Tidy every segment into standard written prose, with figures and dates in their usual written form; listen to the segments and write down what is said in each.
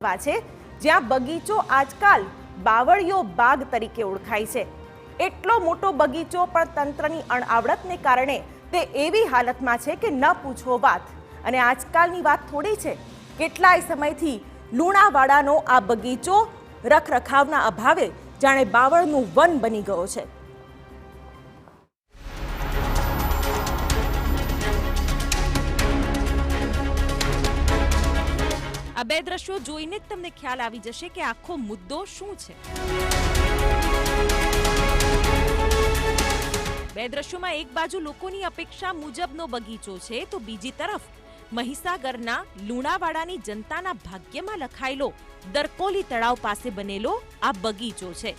છે જ્યાં બગીચો આજકાલ બાવળિયો બાગ તરીકે ઓળખાય છે। એટલો મોટો બગીચો પણ તંત્રની અણઆવડતને કારણે તે એવી હાલતમાં છે કે ન પૂછો વાત। અને આજકાલની વાત થોડી છે, કેટલાય સમયથી લુણાવાડાનો આ બગીચો રખરખાવના અભાવે જાણે બાવળનું વન બની ગયો છે। આ બે દ્રશ્યો જોઈને જ તમને ખ્યાલ આવી જશે કે આખો મુદ્દો શું છે। બે દ્રશ્યોમાં એક બાજુ લોકોની અપેક્ષા મુજબનો બગીચો છે તો બીજી તરફ મહીસાગરના લુણાવાડાની જનતાના ભાગ્યમાં લખાયેલો દરકોલી તળાવ પાસે બનેલો આ બગીચો છે,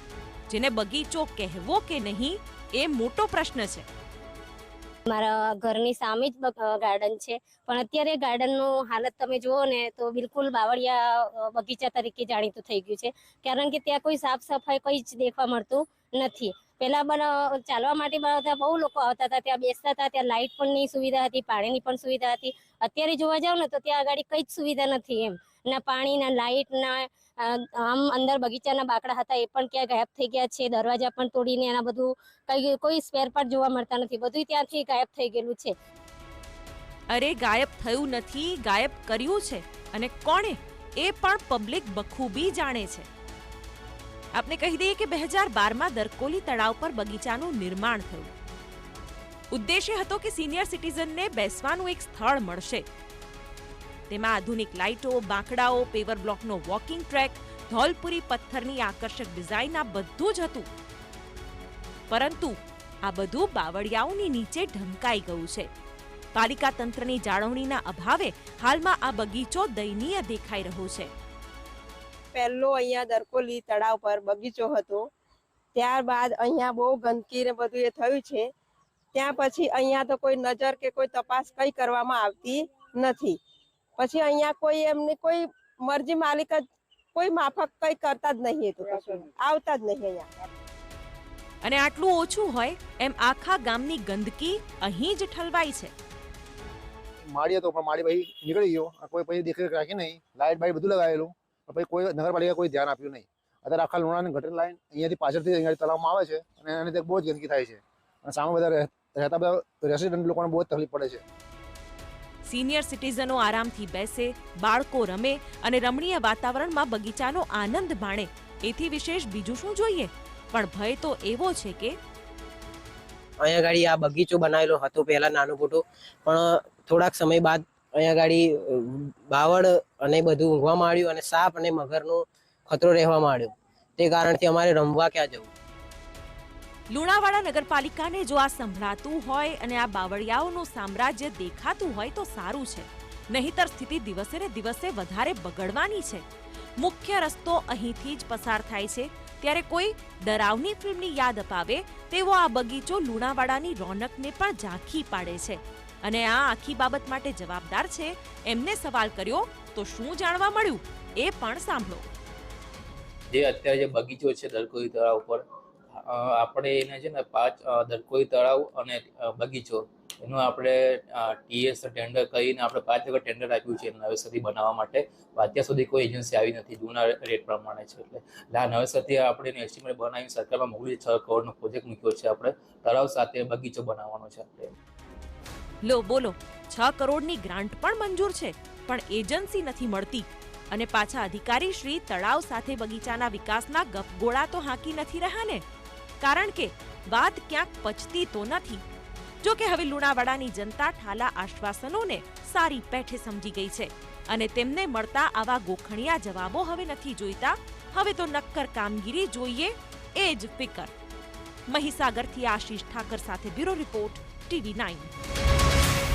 જેને બગીચો કહેવો કે નહીં એ મોટો પ્રશ્ન છે। મારા ઘરની સામે જ ગાર્ડન છે, પણ અત્યારે ગાર્ડનનું હાલત તમે જુઓ ને તો બિલકુલ બાવળિયા બગીચા તરીકે જાણીતું થઈ ગયું છે, કારણ કે ત્યાં કોઈ સાફ સફાઈ કંઈ જ દેખવા મળતું નથી। પહેલા ચાલવા માટે બધા બહુ લોકો આવતા હતા, ત્યાં બેસતા હતા, ત્યાં લાઇટ પણ ની સુવિધા હતી, પાણીની પણ સુવિધા હતી। અત્યારે જોવા જાવ ને તો ત્યાં આગળ કંઈ જ સુવિધા નથી, એમ ના પાણી ના લાઇટ ના આમ અંદર બગીચાના બાકડા હતા એ પણ ક્યાં ગાયબ થઈ ગયા છે, દરવાજા પણ તોડીને એના બધું કોઈ સ્પેર પાર્ટ જોવા મળતા નથી, બધું ત્યાંથી ગાયબ થઈ ગયેલું છે। અરે ગાયબ થયું નથી, ગાયબ કર્યું છે, અને કોણે એ પણ પબ્લિક બખૂબી જાણે છે। આપને કહી દઈએ કે 2012માં દરકોલી તળાવ પર બગીચાનું નિર્માણ થયું। ઉદ્દેશ્ય હતો કે સિનિયર સિટીઝનને બેસવાનું એક સ્થળ મળશે। તેમાં આધુનિક લાઇટો, બાંકડાઓ, પેવર બ્લોકનો વોકિંગ ટ્રેક, ધોલપુરી પથ્થરની આકર્ષક ડિઝાઇન આ બધું જ હતું, પરંતુ આ બધું બાવળિયાઓની નીચે ઢંકાઈ ગયું છે। પાલિકા તંત્રની જાળવણીના અભાવે હાલમાં આ બગીચો દયનીય દેખાઈ રહ્યો છે। પહેલો અહીંયા દરકોલી તળાવ પર બગીચો હતો, ત્યારબાદ અહીંયા બહુ ગંદકી ને બધું એ થયું છે। ત્યાં પછી અહીંયા તો કોઈ નજર કે કોઈ તપાસ કઈ કરવામાં આવતી નથી। પછી અહીંયા કોઈ એમની કોઈ મરજી માલિક જ કોઈ માફક કઈ કરતા જ નહીં, એ તો આવતા જ નહીં અહીંયા। અને આટલું ઓછું હોય એમ આખા ગામની ગંદકી અહીં જ ઠલવાઈ છે। માળી હતો પણ માળી ભાઈ નીકળી ગયો, કોઈ પછી દેખરેખ રાખી નહીં, લાઇટ બાઇટ બધું લગાવેલું, પછી કોઈ નગરપાલિકા કોઈ ધ્યાન આપ્યું નહીં। અત્યારે આખા લુણાની ગટર લાઈન અહીંયાથી પાછળથી અહીંયા તળાવમાં આવે છે અને એને બહુ જ ગંદકી થાય છે, અને સામે બધા રહેતા બધા રેસિડન્ટ લોકોને બહુ જ તકલીફ પડે છે। સિનિયર સિટીઝનો આરામથી બેસે, બાળકો રમે અને રમણીય વાતાવરણમાં બગીચાનો આનંદ માણે, એથી વિશેષ બીજું શું જોઈએ? પણ ભય તો એવો છે કે અહીંયા ગાડી આ બગીચો બનાવેલો હતો પહેલા નાનો મોટો, પણ થોડાક સમય બાદ અહીંયા ગાડી બાવળ અને બધું ઊંઘવા માંડ્યું અને સાપ અને મગરનો ખતરો રહેવા માંડ્યો, તે કારણથી અમારે રમવા ક્યાં જવું? લુણાવાડા નગરપાલિકાને જો આ સંભળાતું હોય અને આ બાવળિયાઓનું સામ્રાજ્ય દેખાતું હોય તો સારું છે, નહીંતર સ્થિતિ દિવસે ને દિવસે વધારે બગડવાની છે। મુખ્ય રસ્તો અહીંથી જ પસાર થાય છે, ત્યારે કોઈ ડરાવની ફિલ્મની યાદ અપાવે તેવો આ બગીચો લુણાવાડાની રોનકને પણ ઝાંખી પાડે છે। અને આ આખી બાબત માટે જવાબદાર છે એમને સવાલ કર્યો તો શું જાણવા મળ્યું એ પણ સાંભળો। જે અત્યારે જે બગીચો છે દરકોલી તળાવ પર, આપણે એને છે ને 5 દરકોલી તળાવ અને બગીચો એનું આપણે ટીએસ ટેન્ડર કરીને આપણે 5 વખત ટેન્ડર આપ્યું છે નવેસરથી બનાવવા માટે, અત્યાર સુધી કોઈ એજન્સી આવી નથી, જૂના રેટ પ્રમાણે છે। એટલે નવેસરથી આપણે એનું એસ્ટિમેટ બનાવીને સરકારમાં મોકલી 6 કરોડનો પ્રોજેક્ટ મૂક્યો છે, આપણે તળાવ સાથે બગીચો બનાવવાનો છે આપણે। લો બોલો, 6 કરોડની ગ્રાન્ટ પણ મંજૂર છે, પણ એજન્સી નથી મળતી, અને પાછા અધિકારી શ્રી તળાવ સાથે બગીચાના વિકાસના ગપગોળા તો હાંકી નથી રહ્યા ને, કારણ કે વાત ક્યાંક પચતી તો નથી। જો કે હવે લુણાવાડાની જનતા ઠાલા આશ્વાસનોને સારી પેઠે સમજી ગઈ છે, અને તેમને મળતા આવા ગોખણિયા જવાબો હવે નથી જોઈતા, હવે તો નક્કર કામગીરી જોઈએ એ જ ફિકર। મહીસાગરથી આશીષ ઠાકર સાથે બ્યુરો રિપોર્ટ, TV9।